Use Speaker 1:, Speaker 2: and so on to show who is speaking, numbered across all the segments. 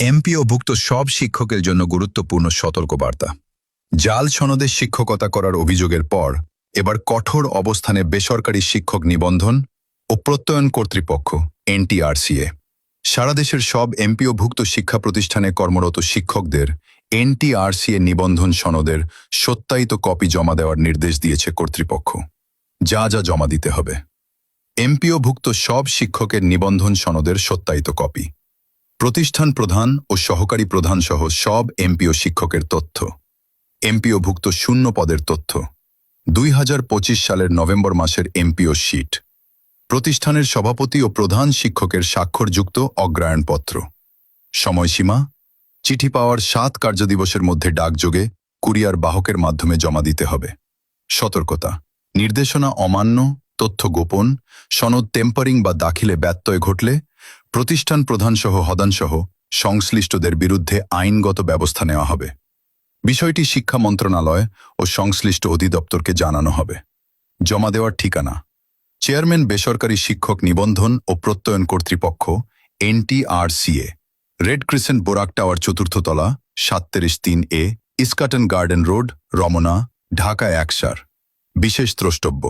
Speaker 1: এমপিওভুক্ত সব শিক্ষকের জন্য গুরুত্বপূর্ণ সতর্কবার্তা। জাল সনদে শিক্ষকতা করার অভিযোগের পর এবার কঠোর অবস্থানে বেসরকারি শিক্ষক নিবন্ধন ও প্রত্যয়ন কর্তৃপক্ষ এনটিআরসিএ সারা দেশের সব এমপিওভুক্ত শিক্ষা প্রতিষ্ঠানে কর্মরত শিক্ষকদের এনটিআরসিএ নিবন্ধন সনদের সত্যায়িত কপি জমা দেওয়ার নির্দেশ দিয়েছে কর্তৃপক্ষ। যা যা জমা দিতে হবে: এমপিওভুক্ত সব শিক্ষকের নিবন্ধন সনদের সত্যায়িত কপি, প্রতিষ্ঠান প্রধান ও সহকারী প্রধান সহ সব এমপিও শিক্ষকের তথ্য, এমপিওভুক্ত শূন্য পদের তথ্য, 2025 সালের নভেম্বর মাসের এমপিও শীট, প্রতিষ্ঠানের সভাপতি ও প্রধান শিক্ষকের স্বাক্ষরযুক্ত অগ্রায়ণপত্র। সময়সীমা: চিঠি পাওয়ার 7 কার্যদিবসের মধ্যে ডাকযোগে কুরিয়ার বাহকের মাধ্যমে জমা দিতে হবে। সতর্কতা: নির্দেশনা অমান্য, তথ্য গোপন, সনদ টেম্পারিং বা দাখিলে ব্যত্যয় ঘটলে প্রতিষ্ঠান প্রধানসহ হদানসহ সংশ্লিষ্টদের বিরুদ্ধে আইনগত ব্যবস্থা নেওয়া হবে। বিষয়টি শিক্ষা মন্ত্রণালয় ও সংশ্লিষ্ট অধিদপ্তরকে জানানো হবে। জমা দেওয়ার ঠিকানা: চেয়ারম্যান, বেসরকারি শিক্ষক নিবন্ধন ও প্রত্যয়ন কর্তৃপক্ষ NTRCA, red crescent Borak tower, 4th তলা, 37-3A, Eskaton garden road, Ramna, Dhaka 1। বিশেষ দ্রষ্টব্য: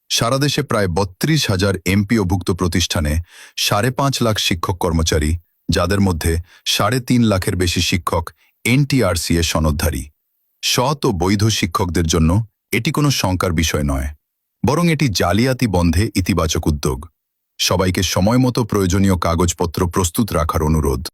Speaker 1: সারা দেশে প্রায় 32,000 এমপিওভুক্ত প্রতিষ্ঠানে 5.5 লাখ শিক্ষক কর্মচারী, যাদের মধ্যে 3.5 লাখের বেশি শিক্ষক এনটিআরসিএ সনদধারী। সৎ ও বৈধ শিক্ষকদের জন্য এটি কোনো শঙ্কার বিষয় নয়, বরং এটি জালিয়াতি বন্ধে ইতিবাচক উদ্যোগ। সবাইকে সময়মতো প্রয়োজনীয় কাগজপত্র প্রস্তুত রাখার অনুরোধ।